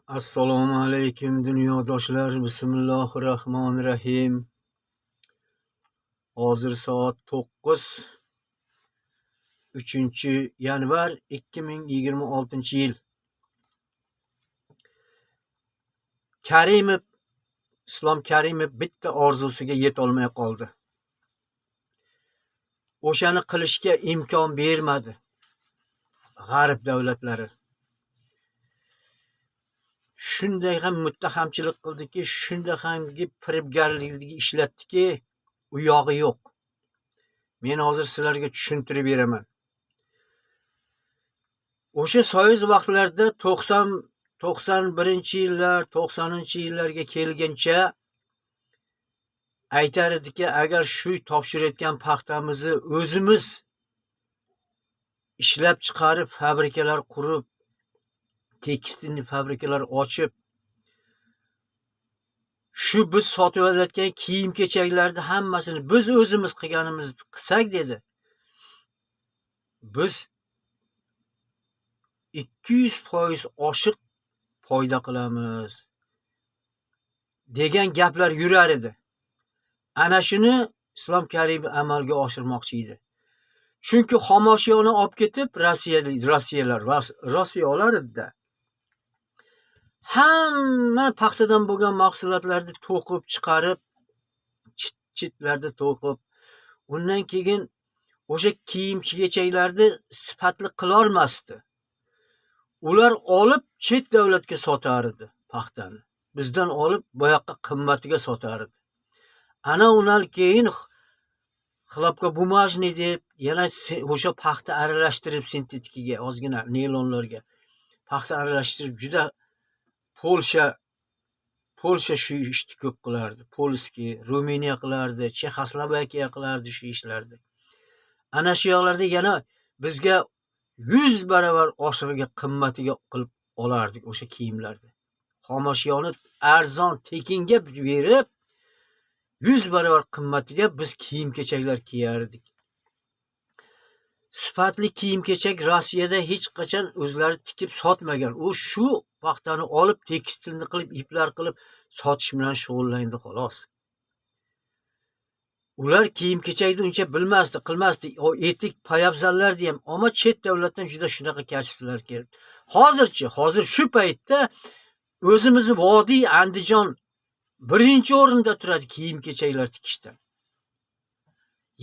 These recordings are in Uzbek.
Assalomu alaykum dunyodoshlar. Bismillahirrohmanirrohim. Hozir soat 9. 3-yanvar 2026-yil. Islom Karimov bitta orzusiga yetolmay qoldi. O'shani qilishga imkon bermadi g'arb davlatlari. Shunday ham muttahamchilik qildiki, shunday ham firibgarlikni ishlatdiki, u yog'i yo'q. Men hozir sizlarga tushuntirib beraman. O'sha soyuz vaqtlarda 91-yillar, 90-yillarga kelguncha aytar ediki, agar shu topshirayotgan paxtamizni o'zimiz ishlab chiqarib, fabrikalar qurib, tekstilni fabrikalar ochib, shu biz sotib olayotgan kiyim-kechaklarni hammasini biz o'zimiz qilganimizni qilsak dedi, biz 200% oshiq foyda qilamiz degan gaplar yurar edi. Ana shuni Islom Karimov amalga oshirmoqchi edi. Chunki xomashyoni olib ketib Rossiyalar edi. Hamma paxtadan bo'lgan mahsulotlarni to'qib chiqarib, chitlarni to'qib, undan keyin o'sha kiyim-kechaklarni sifatli qila olmasdi. Ular olib chet davlatga sotar edi paxtani. Bizdan olib bu yoqqa qimmatiga sotar edi. Ana undan keyin xlopka bumajniy deb yana o'sha paxta aralashtirib sintetikaga, ozgina naylonlarga paxta aralashtirib juda Polsha shu ishni ko'p qilardi. Polski, Ruminiya qilardi, Chexoslovakiya qilardi shu ishlarni. Ana shu yoqlarda yana bizga 100 barobar oshig'iga qimmatiga qilib olardik o'sha kiyimlarni. Xomashyoni arzon tekinga berib 100 barobar qimmatiga biz kiyim-kechaklar kiyardik. Sifatli kiyim-kechak Rossiyada hech qachon o'zlari tikib sotmagan. U shu paxtani olib tekstilni qilib, iplar qilib sotish bilan shug'ullanadi xolos. Ular kiyim-kechakni uncha bilmasdi, qilmasdi. O etik poyabzallarni ham, ammo chet davlatdan juda shunaqa kashflar keldi. Hozir shu paytda o'zimizni Vodiy Andijon birinchi o'rinda turadi kiyim-kechaklar tikishdan.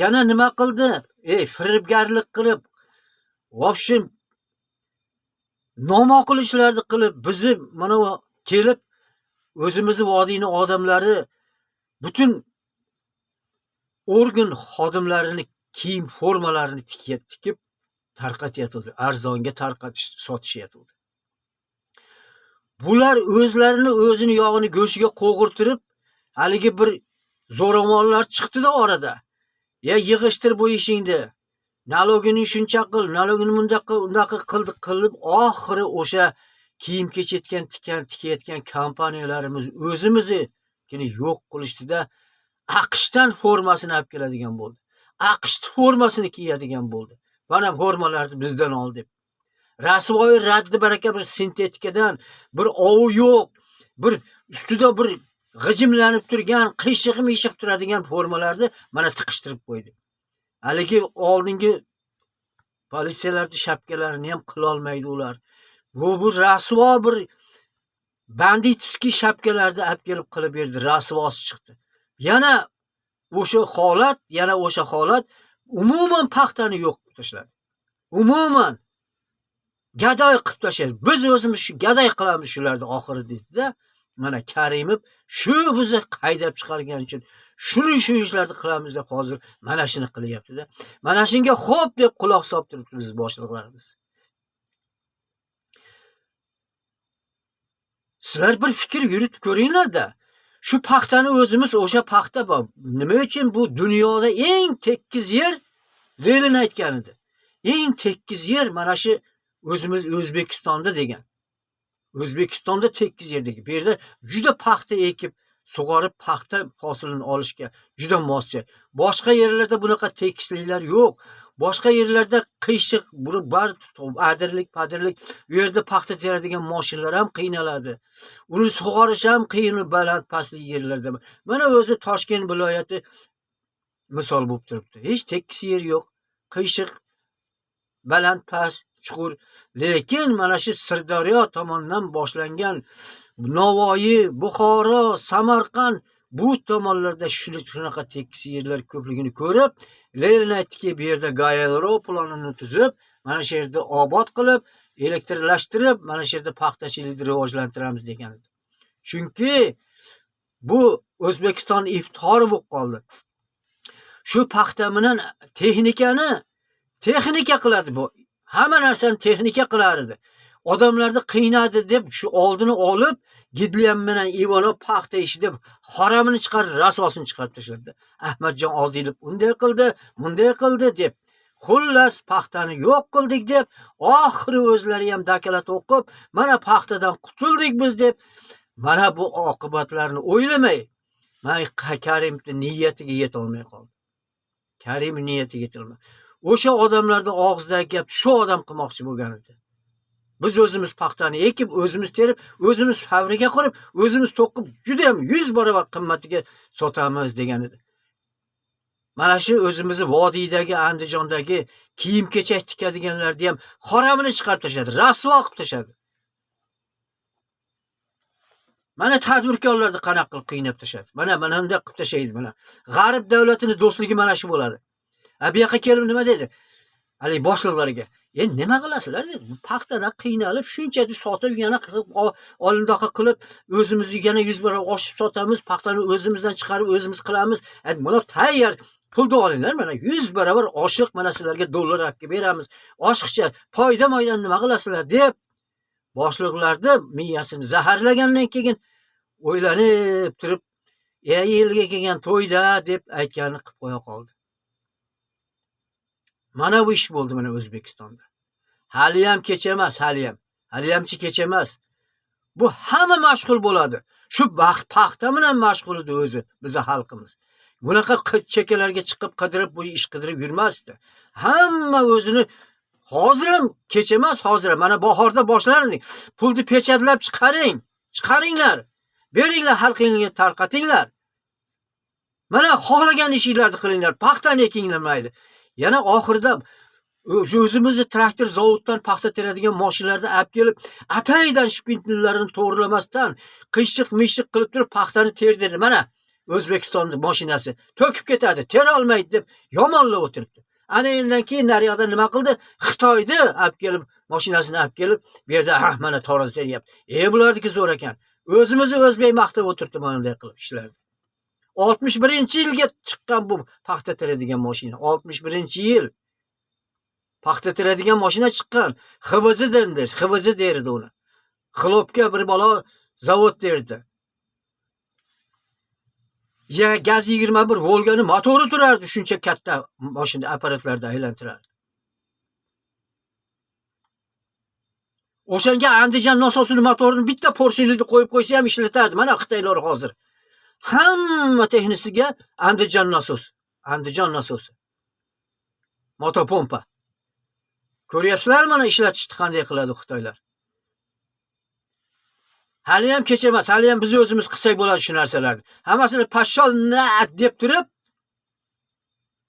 Yana nima qildi? Firibgarlik qilib, vobshim nomoqul ishlarni qilib, bizni mana kelib o'zimizni vodiyning odamlari butun organ xodimlarini kiyim formalarini tikib tarqatyapti, arzonga tarqatish, sotishyapti. Bular o'zini yog'ini go'shiga qo'g'irtirib, haligi bir zo'ravonlar chiqdi-da orada. Yig'ishtir bu ishingni. Nalogini shuncha qil, nalogini undaqa qilib, oxiri o'sha kiyim-kechak tikayotgan kompaniyalarimiz o'zimizni yo'q qilishdi-da, AQShdan formasini olib keladigan bo'ldi. AQSh formasini kiyadigan bo'ldi. Mana formalarni bizdan ol deb. Rasvoy raddi baraka bir sintetikadan, bir ovi yo'q, bir ustida bir g'ijimlanib turgan, qiyshiq-mishiq turadigan formalarni mana tiqishtirib qo'ydi. Haligi oldingi politsiyalarning shapkalarini ham qila olmaydi ular. Bu rasvo bir banditskiy shapkalarni olib kelib qilib berdi, rasvosi chiqdi. Yana o'sha holat umuman paxtani yo'q qilib tashladi. Umuman gadoy qilib tashladi. Biz o'zimiz shu gadoy qilamiz shularni oxiri dedi-da. Mana Karimov shu bizni haydab chiqargan uchun shu ishlarni qilamiz deb hozir mana shuni qilyapti-da. Mana shunga xo'p deb quloq solib turibdi biz boshliqlarimiz. Sizlar bir fikr yuritib ko'ringlar-da. Shu paxtani o'zimiz, o'sha paxta bor. Nima uchun bu dunyoda eng tekis yer Lenin aytgan edi. Eng tekis yer mana shu o'zimiz O'zbekistonda degan. O'zbekistonda tekis yerdagi. Bu yerda juda paxta ekib sug'orib paxta hosilini olishga juda moscha. Boshqa yerlarda bunaqa tekisliklar yo'q. Boshqa yerlarda qiyshiq, bar adirlik, u yerda paxta teradigan mashinalar ham qiynaladi. Uni sug'orish ham qiyin baland pastli yerlarda. Mana o'zi Toshkent viloyati misol bo'lib turibdi. Hech tekis yer yo'q. Qiyshiq, baland past, chuqur. Lekin mana shu Sirdaryo tomonidan boshlangan Navoiy, Buxoro, Samarqand bu tomonlarda shunaqa tekis yerlar ko'pligini ko'rib, Lenin aytdiki, bu yerda Gayalro planini tuzib, mana shu yerda obod qilib, elektrlashtirib, mana shu yerda paxtachilikni rivojlantiramiz degan edi. Chunki bu O'zbekiston iftixori bo'lib qoldi. Shu paxta bilan texnika qiladi bu. Hamma narsani texnika qilar edi. Odamlarni qiynadi deb shu oldini olib, Gidlem bilan Ivanov paxta ishi deb haramini chiqarib, rasvosini chiqarib tashladi. Ahmadjon Odilov unday qildi, bunday qildi deb. Xullas paxtani yo'q qildik deb, oxiri o'zlari ham dakalat o'qib, mana paxtadan qutuldik biz deb, mana bu oqibatlarni o'ylamay, Karimning niyatiga yeta olmay qoldi. Karim niyatiga yetilmadi. O'sha odamlarning og'zidagi gap shu odam qilmoqchi bo'lgan edi. Biz o'zimiz paxtani ekib, o'zimiz terib, o'zimiz fabrika qurib, o'zimiz to'qib, juda ham 100 barobar qimmatiga sotamiz degan edi. Mana shu o'zimizni vodiydagi, Andijondagi kiyim-kechak tikadiganlarni ham haramini chiqarib tashladi, rasvo qilib tashladi. Mana tadbirkorlarni qanaqa qilib qiynab tashladi. Mana bunday qilib tashlaydi mana. G'arb davlatini do'stligi mana shu bo'ladi. Bu yoqqa kelib nima dedi? Hali boshliqlarga, nima qilasizlar dedi. Paxtadan qiynalib, shunchaki sotib yana qilib, olindoqa qilib, o'zimizni yana 100 barobar oshib sotamiz, paxtani o'zimizdan chiqarib, o'zimiz qilamiz. Buni tayyor pulni olinglar, mana 100 barobar oshiq, mana sizlarga dollar olib beramiz. Oshiqcha foyda-moydan nima qilasizlar deb boshliqlarni miyasini zaharlagandan keyin o'ylanib turib, yilga kelgan to'yda deb aytganini qilib qo'ya qoldi. Mana bu ish bo'ldi mana O'zbekistonda. Hali ham kecha emas, hali kecha emas. Bu hamma mashg'ul bo'ladi. Shu paxta bilan mashg'ul edi o'zi bizning xalqimiz. Bunaqa chekalarga chiqib qidirib, bu ish qidirib yurmasdi. Hamma o'zini hozir ham kecha emas, hozir mana bahorda boshlandi. Pulni pechatlab chiqaringlar. Beringlar, xalqingizga tarqatinglar. Mana xohlagan ishinglarni qilinglar, paxtani ekinglar mayli. Yana oxirida o'zimizni traktor zavoddan paxta teradigan mashinalarni olib kelib, ataydan shpintillarini to'g'rilamasdan, qiyshiq-mishik qilib turib paxtani terdirdi. Mana O'zbekistonning mashinasi to'kib ketadi, tera olmaydi deb yomonlab o'tiribdi. Ana endan keyin naryoqda nima qildi? Xitoyda olib kelib, mashinasini olib kelib, bu yerda mana to'g'ri teryapti. Bulardiki zo'r ekan. O'zimizni o'zbek maqtab o'tiribdi bunday qilib ishlardi. 61-yilga chiqqan bu paxta teradigan mashina. 61-yil. Paxta teradigan mashina chiqqan. XVZ dendi, XVZ derdi uni. Xlopga bir balo zavod derdi. Gaz 21 Volgani motori turardi, shuncha katta mashina apparatlarda aylantirardi. O'shanga Andijon nasosini motorini bitta porsinlikda qo'yib qo'ysa ham ishlatardi. Mana Xitoylar hozir hamma texnisiga Andijon nasosi. Motopompa. Ko'ryapsizlar mana ishlatishni qanday qiladi Xitoylar. Hali ham kecha emas, hali ham biz o'zimiz qilsak bo'ladi shu narsalarni. Hammasini pashshol deb turib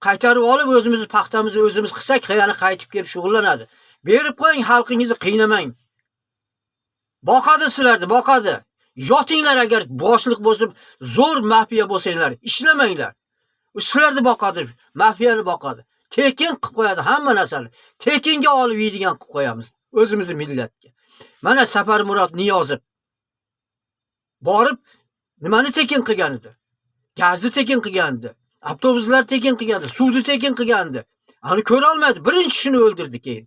qaytarib olib o'zimiz paxtamizni o'zimiz qilsak, yana qaytib kelib shug'ullanadi. Berib qo'ying, xalqingizni qiynamang. Boqadi sizlarni, boqadi. Yotinglar agar boshliq bo'lib, zo'r mafiya bo'lsanglar, ishlamanglar. Sizlarni boqadi, mafiyani boqadi. Tekin qilib qo'yadi hamma narsani. Tekinga olib yeydigan qilib qo'yamiz o'zimizni millatga. Mana Safar Murod Niyozov borib nimani tekin qilgan edi? Gazni tekin qilgan edi. Avtobuslar tekin qilgan edi, suvni tekin qilgan edi. Ani ko'ra olmadi, birinchi shuni o'ldirdi keyin.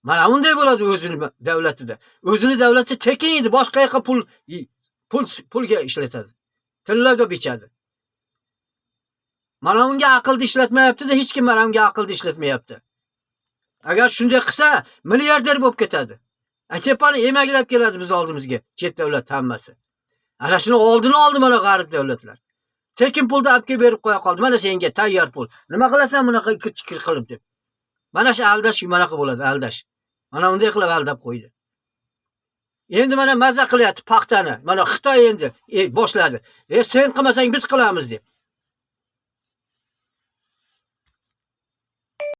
Mana unday bo'ladi o'zini davlatida. O'zini davlati tekin edi, boshqa yoqqa pulga ishlatadi. Tillaga bichadi. Mana unga aqlni ishlatmayapti-da, hech kim mana unga aqlni ishlatmayapti. Agar shunday qilsa, milliarder bo'lib ketadi. Tepani emaklab keladi biz oldimizga, chet davlat hammasi. Ana shuni oldini oldi mana g'arib davlatlar. Tekin pulni olib kelib berib qo'ya qoldi. Mana senga tayyor pul. Nima qilasan bunaqa ikir-chikir qilib deb. Mana shu aldash manaqa bo'ladi, aldash. Mana unday qilib aldab qo'ydi. Endi mana maza qilyapti paxtani. Mana Xitoy endi boshladi. Sen qilmasang biz qilamiz deb.